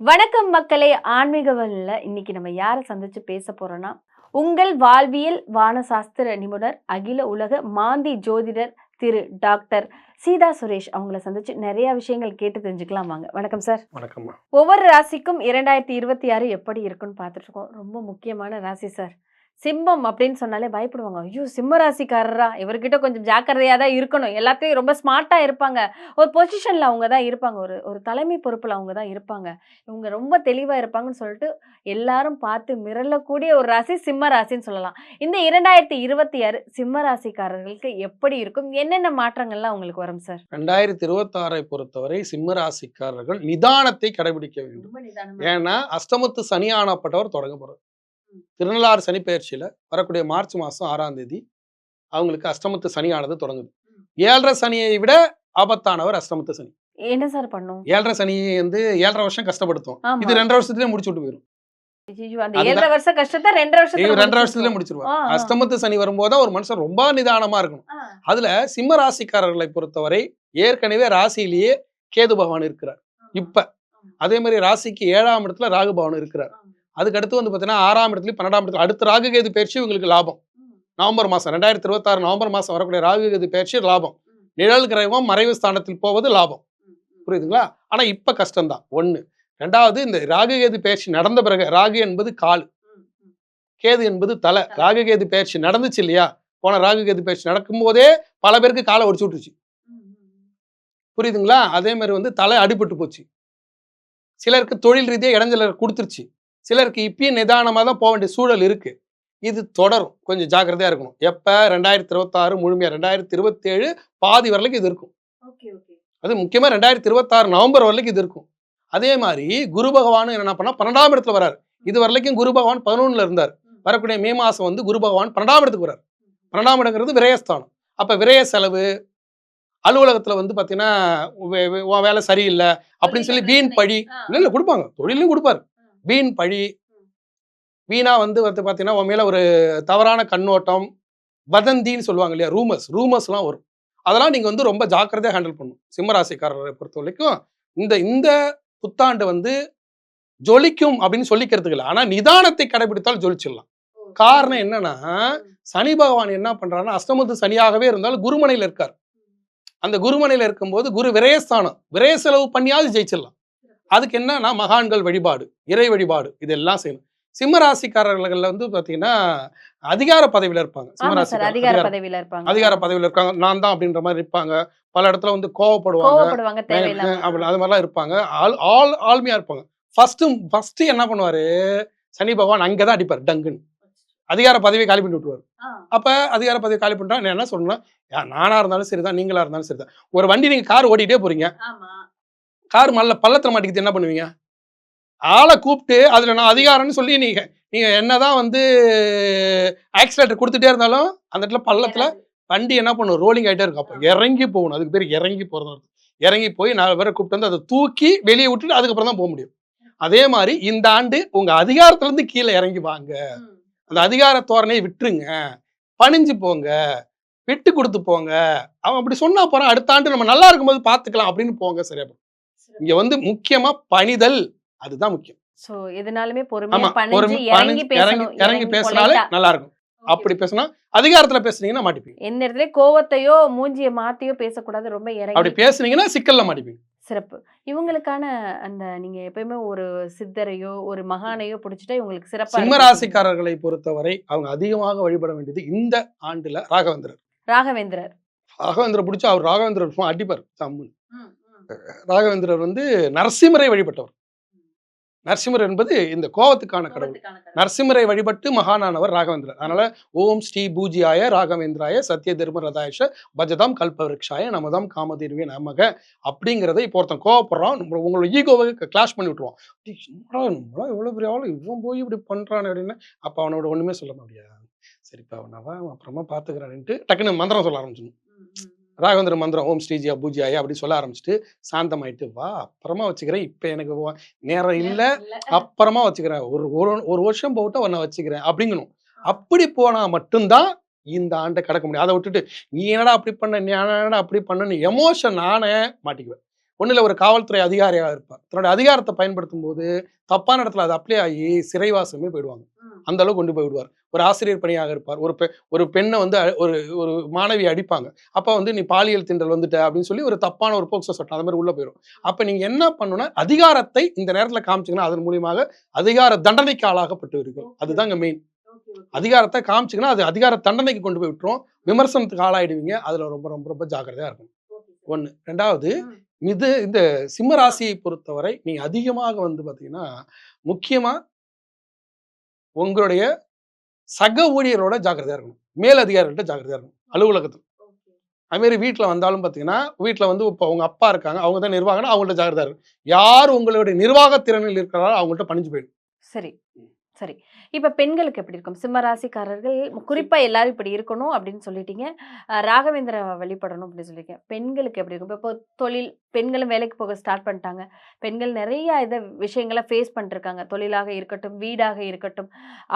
வணக்கம் மக்களே. ஆன்மீக வழியில் இன்னைக்கு நம்ம யாரை சந்திச்சு பேச போறோம்னா, உங்கள் வாழ்வியல் வானசாஸ்திர நிபுணர், அகில உலக மாந்தி ஜோதிடர் திரு டாக்டர் சீதா சுரேஷ் அவங்கள சந்திச்சு நிறைய விஷயங்கள் கேட்டு தெரிஞ்சுக்கலாம் வாங்க. வணக்கம் சார். வணக்கம். ஒவ்வொரு ராசிக்கும் 2026 எப்படி இருக்குன்னு பார்த்துட்டு இருக்கோம். ரொம்ப முக்கியமான ராசி சார். சிம்மம் அப்படின்னு சொன்னாலே பயப்படுவாங்க. ஐயோ, சிம்ம ராசிக்காரரா, இவர்கிட்ட கொஞ்சம் ஜாக்கிரதையா தான் இருக்கணும். எல்லாத்தையும் ரொம்ப ஸ்மார்ட்டா இருப்பாங்க. ஒரு பொசிஷன்ல அவங்க தான் இருப்பாங்க. ஒரு ஒரு தலைமை பொறுப்புல அவங்க தான் இருப்பாங்க. இவங்க ரொம்ப தெளிவா இருப்பாங்கன்னு சொல்லிட்டு எல்லாரும் பார்த்து மிரளக்கூடிய ஒரு ராசி சிம்ம ராசின்னு சொல்லலாம். இந்த 2026 சிம்ம ராசிக்காரர்களுக்கு எப்படி இருக்கும்? என்னென்ன மாற்றங்கள்லாம் உங்களுக்கு வரும் சார்? 2026 பொறுத்தவரை சிம்ம ராசிக்காரர்கள் நிதானத்தை கடைபிடிக்க வேண்டும். ஏன்னா அஷ்டமத்து சனியானப்பட்டவர் தொடங்க போறார். திருநள்ளாறு சனி பயிற்சியில வரக்கூடிய மார்ச் மாசம் 6ஆம் தேதி அவங்களுக்கு அஷ்டமத்து சனியானது தொடங்குது. 7.5 சனியை விட ஆபத்தானவர் அஷ்டமத்து சனி. என்ன சார் பண்ணும்? 7.5 சனி வந்து 7.5 வருஷம் கஷ்டப்படுத்தும். இது 2 வருஷத்துலயே முடிச்சு விட்டு போயிடும். அந்த 7.5 வருஷ கஷ்டத்தை 2 வருஷத்துல முடிச்சிருவாங்க. அஷ்டமத்து சனி வரும்போது ஒரு மனுஷன் ரொம்ப நிதானமா இருக்கணும். அதுல சிம்ம ராசிக்காரர்களை பொறுத்தவரை ஏற்கனவே ராசியிலேயே கேது பகவான் இருக்கிறார். இப்ப அதே மாதிரி ராசிக்கு 7ஆம் இடத்துல ராகு பகவான் இருக்கிறார். அதுக்கு அடுத்து வந்து பார்த்தீங்கன்னா 6ஆம் இடத்துல 12ஆம் இடத்துல அடுத்த ராகு கேது பயிற்சி உங்களுக்கு லாபம். நவம்பர் மாசம் 2026 நவம்பர் மாசம் வரக்கூடிய ராகு கேது பயிற்சி லாபம். நிழல் கிரகம் மறைவு ஸ்தானத்தில் போவது லாபம். புரியுதுங்களா? ஆனா இப்ப கஷ்டம்தான். 1. 2வது, இந்த ராகு கேது பயிற்சி நடந்த பிறகு, ராகு என்பது கால், கேது என்பது தலை. ராகு கேது பயிற்சி நடந்துச்சு இல்லையா? போன ராகு கேது பயிற்சி நடக்கும் போதே பல பேருக்கு காலை ஒடிச்சு விட்டுருச்சு. புரியுதுங்களா? அதே மாதிரி வந்து தலை அடிபட்டு போச்சு. சிலருக்கு தொழில் ரீதியா இடைஞ்சல கொடுத்துருச்சு. சிலருக்கு இப்பயும் நிதானமாக தான் போக வேண்டிய சூழல் இருக்கு. இது தொடரும். கொஞ்சம் ஜாக்கிரதையா இருக்கணும். எப்ப 2026 முழுமையா 2027 பாதி வரலைக்கு இது இருக்கும். அது முக்கியமா 2026 நவம்பர் வரலைக்கு இது இருக்கும். அதே மாதிரி குரு பகவான் என்ன பண்ணா 12ஆம் இடத்துல வராரு. இது வரலைக்கும் குரு பகவான் 11ல இருந்தார். வரக்கூடிய மே மாசம் வந்து குரு பகவான் 12ஆம் இடத்துக்கு வராரு. 12ஆம் இடங்கிறது விரயஸ்தானம். அப்ப விரய செலவு, அலுவலகத்துல வந்து பாத்தீங்கன்னா வேலை சரியில்லை அப்படின்னு சொல்லி வீண் பழி இல்ல கொடுப்பாங்க. தொழிலும் கொடுப்பாரு. வீண் பழி, வீணா வந்து பாத்தீங்கன்னா உன் மேல ஒரு தவறான கண்ணோட்டம், வதந்தின்னு சொல்லுவாங்க இல்லையா, ரூமர்ஸ்லாம் வரும். அதெல்லாம் நீங்க வந்து ரொம்ப ஜாக்கிரதையா ஹேண்டில் பண்ணணும். சிம்மராசிக்காரரை பொறுத்த வரைக்கும் இந்த புத்தாண்டு வந்து ஜொலிக்கும் அப்படின்னு சொல்லிக்கிறதுக்கு இல்லை. ஆனா நிதானத்தை கடைபிடித்தால் ஜொலிச்சிடலாம். காரணம் என்னன்னா, சனி பகவான் என்ன பண்றாருன்னா அஷ்டமத்து சனியாகவே இருந்தாலும் குருமனையில இருக்கார். அந்த குருமனையில இருக்கும்போது குரு விரயஸ்தானம், விரய செலவு பண்ணியாவது ஜெயிச்சிடலாம். அதுக்கு என்னன்னா மகான்கள் வழிபாடு, இறை வழிபாடு, இதெல்லாம் செய்யணும். சிம்ம ராசிக்காரர்கள் வந்து பாத்தீங்கன்னா அதிகார பதவியில இருப்பாங்க. அதிகார பதவியில இருக்காங்க. நான் தான் அப்படின்ற மாதிரி இருப்பாங்க. பல இடத்துல வந்து கோவப்படுவாங்க. அது மாதிரிலாம் இருப்பாங்க. ஆழ்மையா இருப்பாங்க. ஃபர்ஸ்ட் என்ன பண்ணுவாரு, சனி பகவான் அங்கதான் அடிப்பார் டங்குன்னு. அதிகார பதவியை காலி பண்ணி விட்டுருவாரு. அப்ப அதிகார பதவி காலி பண்ணிட்டா என்ன சொல்லணும், நானா இருந்தாலும் சரிதான், நீங்களா இருந்தாலும் சரிதான். ஒரு வண்டி நீங்க கார் ஓடிட்டே போறீங்க, கார் பள்ளத்துல மாட்டிக்கிட்டு என்ன பண்ணுவீங்க? ஆளை கூப்பிட்டு அதுல நான் அதிகாரம்னு சொல்லி நீங்க என்னதான் வந்து ஆக்சிலேட்டர் கொடுத்துட்டே இருந்தாலும் அந்த இடத்துல பள்ளத்துல வண்டி என்ன பண்ணும், ரோலிங் ஆகிட்டே இருக்கும். அப்போ இறங்கி போகணும். அதுக்கு பேர் இறங்கி போறது. இறங்கி போய் 4 பேரை கூப்பிட்டு வந்து அதை தூக்கி வெளியே விட்டுட்டு அதுக்கப்புறம் தான் போக முடியும். அதே மாதிரி இந்த ஆண்டு உங்க அதிகாரத்துல இருந்து கீழே இறங்கி வாங்க. அந்த அதிகார தோரணையை விட்டுருங்க, பணிஞ்சு போங்க, விட்டு கொடுத்து போங்க. அவன் அப்படி சொன்னா போறான், அடுத்த ஆண்டு நம்ம நல்லா இருக்கும்போது பாத்துக்கலாம் அப்படின்னு போங்க. சரியா? இங்க வந்து முக்கியமா பணிதல், அதுதான் முக்கியம். சோ எதனாலுமே பொறுமையா பணிஞ்சு இறங்கி பேசினாலே நல்லா இருக்கும். அப்படி பேசினா அதிகாரத்துல பேசுனீங்கன்னா மாட்டிப்பீங்க. எந்த இடத்துல கோவத்தையோ மூஞ்சியை மாத்தியோ பேசக்கூடாது. ரொம்ப இறங்கி அப்படி பேசுனீங்கன்னா சிக்கல்ல மாட்டிப்பீங்க. சிறப்பு. இவங்களுக்கான அந்த நீங்க எப்பயுமே ஒரு சித்தரையோ ஒரு மகானையோ பிடிச்சிட்டா இவங்களுக்கு சிறப்பா. சிம்ம ராசிக்காரர்களை பொறுத்தவரை அவங்க அதிகமாக வழிபட வேண்டியது இந்த ஆண்டுல ராகவேந்திரர் பிடிச்சா அவர் ராகவேந்திரர் அடிப்பார். ராகவேந்திரர் வந்து நரசிம்மரை வழிபட்டவர். நரசிம்மர் என்பது இந்த கோவத்துக்கான கடவுள். நரசிம்மரை வழிபட்டு மகானானவர் ராகவேந்திரர். அதனால ஓம் ஸ்ரீ பூஜ்யாய ராகவேந்திராய சத்ய தர்ம ரதாயஷ பஜதாம் கல்பவருக்ஷாய நமதாம் காமதேனுவே நமக அப்படிங்கிறத இப்போ ஒருத்தன் கோவப்படுறான், உங்களோட ஈகோவை கிளாஷ் பண்ணி விட்டுருவான். எவ்வளவு பெரிய ஆளு, இவன் போய் இப்படி பண்றான் அப்படின்னு. அப்ப அவனோட ஒண்ணுமே சொல்ல முடியாது. சரிப்பா அவனவா அப்புறமா பாத்துக்கிறான்ட்டு டக்குன்னு மந்திரம் சொல்ல ஆரம்பிச்சிடணும். ராகவேந்திர மந்திரம் ஓம் ஸ்ரீஜியா பூஜ்யாய அப்படி சொல்ல ஆரம்பிச்சுட்டு சாந்தமாயிட்டு வா அப்புறமா வச்சுக்கிறேன், இப்ப எனக்கு நேரம் இல்ல, அப்புறமா வச்சுக்கிறேன், ஒரு வருஷம் போட்டு உன்னை வச்சுக்கிறேன் அப்படிங்கணும். அப்படி போனா மட்டும்தான் இந்த ஆண்டை கடக்க முடியும். அதை விட்டுட்டு நீ என்னடா அப்படி பண்ண, நீ என்னடா அப்படி பண்ணு எமோஷன் நானே மாட்டிக்குவேன். ஒண்ணுல ஒரு காவல்துறை அதிகாரியாக இருப்பார். தன்னுடைய அதிகாரத்தை பயன்படுத்தும் போது தப்பான இடத்துல அது அப்ளை ஆகி சிறைவாசமே போயிடுவாங்க. அந்த அளவுக்கு கொண்டு போய் விடுவார். ஒரு ஆசிரியர் பணியாக இருப்பார். ஒரு பெண்ணை வந்து ஒரு ஒரு மாணவியை அடிப்பாங்க. அப்ப வந்து நீ பாலியல் தீண்டல் வந்துட்ட அப்படின்னு சொல்லி ஒரு தப்பான ஒரு போக்சோ சட்டம் அந்த மாதிரி உள்ள போயிடும். அப்ப நீங்க என்ன பண்ணணும்னா அதிகாரத்தை இந்த நேரத்துல காமிச்சீங்கன்னா அதன் மூலியமாக அதிகார தண்டனைக்கு ஆளாகப்பட்டு அதுதாங்க மெயின். அதிகாரத்தை காமிச்சீங்கன்னா அது அதிகார தண்டனைக்கு கொண்டு போய் விட்டுரும். விமர்சனத்துக்கு ஆளாயிடுவீங்க. அதுல ரொம்ப ரொம்ப ரொம்ப ஜாக்கிரதையா இருக்கணும். ஒண்ணு. 2வது இந்த சிம்ம ராசியை பொறுத்தவரை நீங்க அதிகமாக வந்து பாத்தீங்கன்னா முக்கியமா உங்களுடைய சக ஊழியரோட ஜாக்கிரதையா இருக்கணும். மேல் அதிகாரிகள்ட்ட ஜாக்கிரதையா இருக்கணும். அலுவலகத்துல. அது மாதிரி வீட்டுல வந்தாலும் பாத்தீங்கன்னா வீட்டுல வந்து இப்போ உங்க அப்பா இருக்காங்க. அவங்க தான் நிர்வாகம்னா அவங்கள்ட்ட ஜாக்கிரதையா இருக்கணும். யார் உங்களுடைய நிர்வாக திறனில் இருக்கிறாரோ அவங்கள்ட்ட பணிஞ்சு போயிடும். சரி. சரி. இப்ப பெண்களுக்கு எப்படி இருக்கும்? சிம்ம ராசிக்காரர்கள் குறிப்பா எல்லாரும் இப்படி இருக்கணும் அப்படின்னு சொல்லிட்டீங்க. ராகவேந்திர வழிபடணும் அப்படின்னு சொல்லியிருக்கேன். பெண்களுக்கு எப்படி இருக்கும்? இப்போ தொழில் பெண்களும் வேலைக்கு போக ஸ்டார்ட் பண்ணிட்டாங்க. பெண்கள் நிறைய விஷயங்கள ஃபேஸ் பண்ணிருக்காங்க. தொழிலாக இருக்கட்டும், வீடாக இருக்கட்டும்,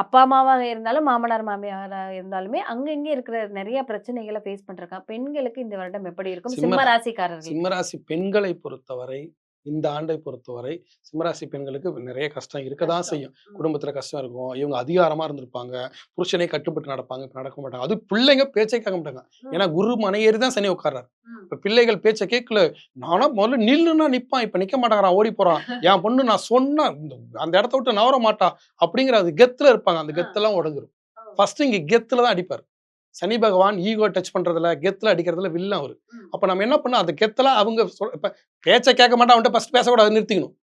அப்பா அம்மாவாக இருந்தாலும், மாமனார் மாமியாரா இருந்தாலுமே அங்க இங்க இருக்கிற நிறைய பிரச்சனைகள ஃபேஸ் பண்ணிருக்காங்க. பெண்களுக்கு இந்த வருடம் எப்படி இருக்கும்? சிம்ம ராசிக்காரர்கள். சிம்மராசி பெண்களை பொறுத்தவரை இந்த ஆண்டை பொறுத்தவரை சிம்மராசி பெண்களுக்கு நிறைய கஷ்டம் இருக்கதான் செய்யும். குடும்பத்துல கஷ்டம் இருக்கும். இவங்க அதிகாரமா இருந்திருப்பாங்க. புருஷனை கட்டுப்பட்டு நடப்பாங்க. இப்ப நடக்க மாட்டாங்க. அது பிள்ளைங்க பேச்சை கேட்க மாட்டாங்க. ஏன்னா குரு மனையேறி தான் சனி உட்கார்றாரு. இப்ப பிள்ளைகள் பேச்சை கேட்கல. நானா முதல்ல நில்லுன்னா நிப்பான். இப்ப நிக்க மாட்டாங்கிறான், ஓடி போறான். என் பொண்ணு நான் சொன்ன அந்த இடத்த விட்டு நவர மாட்டா அப்படிங்கிற அது கெத்துல இருப்பாங்க. அந்த கெத்தெல்லாம் உடஞ்சிரும். ஃபர்ஸ்ட் இங்க கெத்துல தான் அடிப்பாரு. சனி பகவான் ஈகோ டச் பண்றதுல கெத்துல அடிக்கிறதுல வில்லன் அவரு. அப்ப நம்ம என்ன பண்ணோம் அந்த கெத்துல அவங்க இப்ப பேச்ச கேட்க மாட்டா அவன்கிட்ட ஃபர்ஸ்ட் பேசக்கூடாது, நிறுத்திக்கணும்.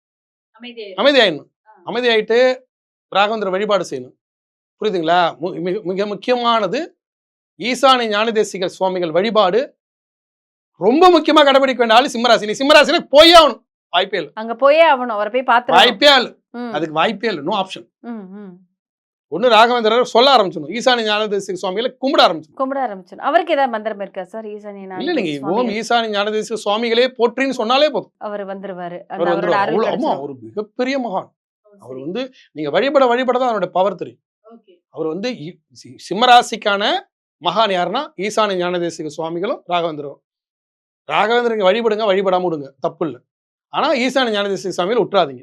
அமைதியாயிடணும். அமைதியாயிட்டு ராகவேந்திர வழிபாடு செய்யணும். புரியுதுங்களா? மிக முக்கியமானது ஈசானி ஞானதேசிகர் சுவாமிகள் வழிபாடு ரொம்ப முக்கியமா கடைபிடிக்க வேண்டிய ஆளு சிம்மராசி. நீ சிம்மராசில போயே ஆகணும். வாய்ப்பே இல்ல. அங்க போயே ஆகணும். அவரை போய் பார்த்து வாய்ப்பே இல்ல. அதுக்கு வாய்ப்பே இல்ல. No option. ஒண்ணு ராகவேந்திரர் சொல்ல ஆரம்பிச்சணும். ஈசானி ஞானதேசிக சுவாமிகளை கும்பிட ஆரம்பிச்சணும். அவருக்கு ஏதாவது மந்திரம் இருக்கா சார்? ஈசானி இல்ல நீங்க ஓம் ஈசானி ஞானதேசிக சுவாமிகளே போற்றின்னு சொன்னாலே போதும். அவர் வந்துருவாரு. ஆமா, ஒரு மிகப்பெரிய மகான். அவர் வந்து நீங்க வழிபட தான் அவருடைய பவர் தெரியும். அவர் வந்து சிம்மராசிக்கான மகான் யாருன்னா ஈசானி ஞானதேசிக சுவாமிகளும் ராகவேந்திரம். ராகவேந்திரங்க வழிபடுங்க, வழிபடாம விடுங்க, தப்பு இல்லை. ஆனா ஈசானி ஞானதேசிக சுவாமிகள் விட்டுறாதீங்க.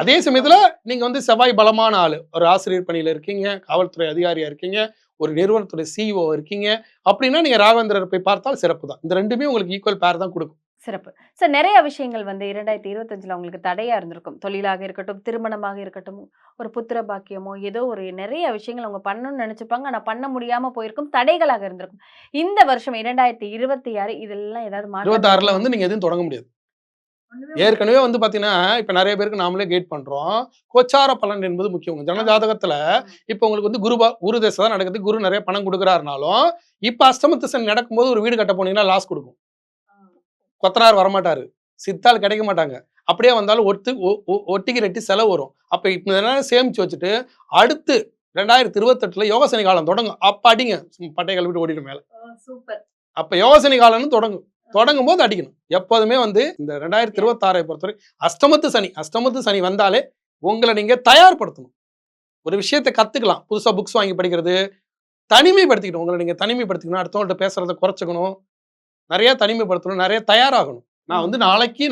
அதே சமயத்துல நீங்க வந்து செவ்வாய் பலமான ஆளு, ஒரு ஆசிரியர் பணியில இருக்கீங்க, காவல்துறை அதிகாரியா இருக்கீங்க, ஒரு நிறுவனத்துடைய சிஇஓ இருக்கீங்க அப்படின்னா நீங்க ராகவேந்திரரை போய் பார்த்தால் சிறப்பு தான். இந்த ரெண்டுமே உங்களுக்கு ஈக்குவல் பேர் தான் கொடுக்கும். சிறப்பு சார். நிறைய விஷயங்கள் வந்து 2025 உங்களுக்கு தடையா இருந்திருக்கும். தொழிலாக இருக்கட்டும், திருமணமாக இருக்கட்டும், ஒரு புத்திர பாக்கியமோ ஏதோ ஒரு நிறைய விஷயங்கள் அவங்க பண்ணணும்னு நினைச்சுப்பாங்க. ஆனா பண்ண முடியாம போயிருக்கும், தடைகளாக இருந்திருக்கும். இந்த வருஷம் 2026 இதெல்லாம் ஏதாவது 26ல வந்து நீங்க எதுவும் தொடங்க முடியாது. ஏற்கனவே வந்து பாத்தீங்கன்னா இப்ப நிறைய பேருக்கு நாமளே கைட் பண்றோம். கோச்சார பலன் என்பது முக்கியம். ஜன ஜாதகத்துல இப்ப உங்களுக்கு வந்து குரு தசை தான் நடக்குது. குரு நிறைய பணம் கொடுக்குறாருனாலும் இப்ப அஷ்டமத்து சனி நடக்கும்போது ஒரு வீடு கட்ட போனீங்கன்னா லாஸ் கொடுக்கும். கொத்தனார் வரமாட்டாரு, சித்தால் கிடைக்க மாட்டாங்க. அப்படியே வந்தாலும் ஒட்டிக்கு ரெட்டி செலவு வரும். அப்ப இப்ப சேமிச்சு வச்சுட்டு அடுத்து 2028ல யோகசனி காலம் தொடங்கும். அப்ப அடிங்க, பட்டை கழுவிட்டு ஓடிடும் மேல. அப்ப யோகசனி காலம்னு தொடங்கும் போது அடிக்கணும். எப்போதுமே வந்து இந்த 2026 பொறுத்தவரை அஷ்டமத்து சனி வந்தாலே உங்களை நீங்க தயார்படுத்தணும். ஒரு விஷயத்தை கத்துக்கலாம். புதுசா புக்ஸ் வாங்கி படிக்கிறது, தனிமைப்படுத்திக்கணும். உங்களை நீங்க தனிமைப்படுத்திக்கணும். அடுத்தவங்கள்ட்ட பேசுறதை குறைச்சிக்கணும், நிறைய தனிமைப்படுத்தணும், நிறைய தயாராகணும். நான் வந்து நாளைக்கு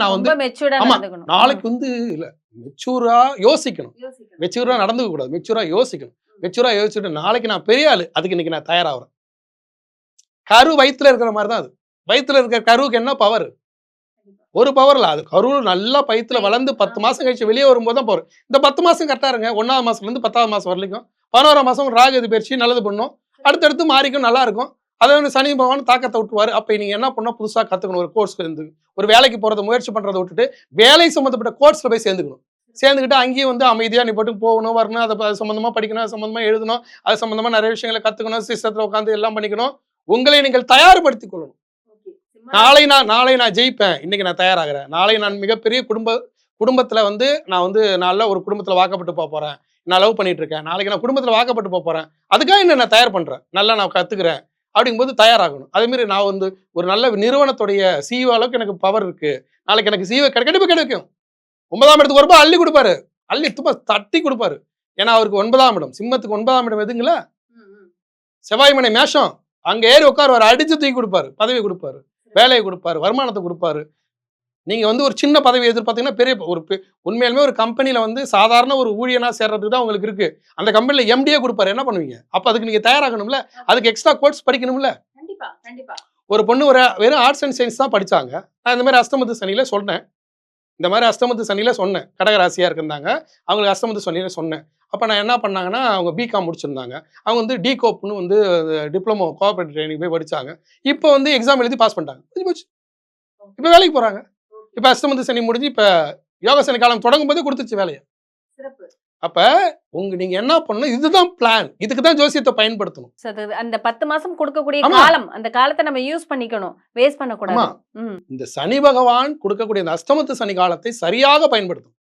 வந்து இல்ல மெச்சூரா யோசிக்கணும். மெச்சூரா நடந்துக்க கூடாது, மெச்சூரா யோசிக்கணும். மெச்சூரா யோசிச்சுட்டு நாளைக்கு நான் பெரிய ஆளு, அதுக்கு இன்னைக்கு நான் தயாராகிறேன். கரு வயிற்றுல இருக்கிற மாதிரி தான் அது. வயிற்றுல இருக்கிற கருவுக்கு என்ன பவர்? ஒரு பவர் இல்ல. அது கரு நல்லா வயிற்றுல வளர்ந்து 10 மாசம் கழிச்சு வெளியே வரும்போது தான் பவர். இந்த 10 மாசம் கரெக்டா இருங்க. 1ஆவது மாசத்துல இருந்து 10ஆவது மாசம் வரைக்கும் 11ஆம் மாசம் ராகு பயிற்சி நல்லது பண்ணும். அடுத்தடுத்து மாறிக்கும், நல்லா இருக்கும். அதை வந்து சனி பகவான் தாக்கத்தை விட்டுருவாரு. அப்ப நீங்க என்ன பண்ணணும், புதுசா கத்துக்கணும். ஒரு கோர்ஸ் இருந்து ஒரு வேலைக்கு போறதை முயற்சி பண்றதை விட்டுட்டு வேலை சம்பந்தப்பட்ட கோர்ஸ்ல போய் சேர்ந்துக்கணும். சேர்ந்துக்கிட்டு அங்கேயும் வந்து அமைதியா நீ போட்டு போகணும், வரணும், அதை சம்பந்தமா படிக்கணும், அது சம்பந்தமா எழுதணும், அது சம்பந்தமா நிறைய விஷயங்களை கத்துக்கணும், சிஸ்டத்துல உட்காந்து எல்லாம் பண்ணிக்கணும். உங்களை நீங்கள் தயார்படுத்திக் கொள்ளணும். நாளை நான் ஜெயிப்பேன், இன்னைக்கு நான் தயாராகிறேன். நாளை நான் மிகப்பெரிய குடும்பத்துல வந்து நான் வந்து நல்ல ஒரு குடும்பத்துல வாக்கப்பட்டு போறேன், நான் லவ் பண்ணிட்டு இருக்கேன், நாளைக்கு நான் குடும்பத்துல வாக்கப்பட்டு போறேன், அதுக்காக என்ன நான் தயார் பண்றேன், நல்லா நான் கத்துக்கிறேன் அப்படிங்கும்போது தயாராகணும். அதே மாதிரி நான் வந்து ஒரு நல்ல நிறுவனத்துடைய சிஇஓ அளவுக்கு எனக்கு பவர் இருக்கு, நாளைக்கு எனக்கு சிஇஓ கிடைக்கும். 9ஆம் இடத்துக்கு வரும்போது அள்ளி கொடுப்பாரு, அள்ளி துப்பா தட்டி கொடுப்பாரு. ஏன்னா அவருக்கு 9ஆம் இடம், சிம்மத்துக்கு 9ஆம் இடம் எதுங்களா? செவ்வாய் மனை மேஷம். அங்க ஏறி உட்காருவாரு, அடிச்சு தூக்கி கொடுப்பாரு, பதவி கொடுப்பாரு, வேலையை கொடுப்பாரு, வருமானத்தை கொடுப்பாரு. நீங்க வந்து ஒரு சின்ன பதவி எதிர்பார்த்தீங்கன்னா பெரிய உண்மையாலுமே ஒரு கம்பெனில வந்து சாதாரண ஒரு ஊழியனா சேர்றதுக்கு தான் உங்களுக்கு இருக்கு. அந்த கம்பெனில எம்டியே குடுப்பாரு. என்ன பண்ணுவீங்க? அப்ப அதுக்கு நீங்க தயாராகணும்ல. அதுக்கு எக்ஸ்ட்ரா கோர்ஸ் படிக்கணும்ல. கண்டிப்பா கண்டிப்பா ஒரு பொண்ணு வெறும் ஆர்ட்ஸ் அண்ட் சயின்ஸ் தான் படிச்சாங்க. நான் இந்த மாதிரி அஷ்டமத்து சனியில சொன்னேன். இந்த மாதிரி அஷ்டமத்து சனியில சொன்னேன். கடகராசியா இருந்தாங்க. அவங்களுக்கு அஷ்டமத்து சனியில சொன்னேன். அப்ப நான் என்ன பண்ணாங்கன்னா, அவங்க பிகாம் முடிச்சிருந்தாங்க. அவங்க வந்து டிகோப்ன்னு வந்து டிப்ளமோ கோஆப்பரேட்டிவ் ட்ரெய்னிங் போய் படிச்சாங்க. இப்போ வந்து எக்ஸாம் எழுதி பாஸ் பண்ணிட்டாங்க. முடிஞ்சு போச்சு. இப்ப வேலைக்கு போறாங்க. இப்ப அஷ்டமத்து சனி முடிஞ்சு இப்ப யோக சனி காலம் தொடங்கும்போதே குடுத்துருச்சு வேலைய. சிறப்பு. அப்ப நீங்க என்ன பண்ணணும்? இதுதான் பிளான். இதுக்கு தான் ஜோசியத்த பயன்படுத்தணும். So, அந்த 10 மாசம் கொடுக்கக்கூடிய ஆமா. காலம் அந்த காலத்தை நம்ம யூஸ் பண்ணிக்கணும். வேஸ்ட் ஆமா. பண்ணக்கூடாது. ம். இந்த சனி பகவான் கொடுக்கக்கூடிய இந்த அஷ்டமத்து சனி காலத்தை சரியாக பயன்படுத்தணும்.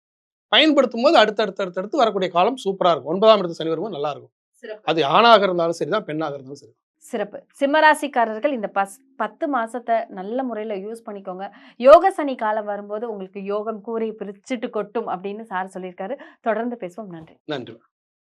பயன்படுத்தும்போது அடுத்தடுத்து வரக்கூடிய காலம் சூப்பரா இருக்கும். 9ஆம் இடத்து சனி வரும்போது நல்லா இருக்கும். சிறப்பு. அது ஆணாக இருந்தாலும் சரிதான், பெண்ணாக இருந்தாலும் சரி. சிறப்பு. சிம்மராசிக்காரர்கள் இந்த 10 மாசத்தை நல்ல முறையில யூஸ் பண்ணிக்கோங்க. யோக சனி காலம் வரும்போது உங்களுக்கு யோகம் கூரை பிரிச்சுட்டு கொட்டும் அப்படின்னு சார் சொல்லியிருக்காரு. தொடர்ந்து பேசுவோம். நன்றி. நன்றி.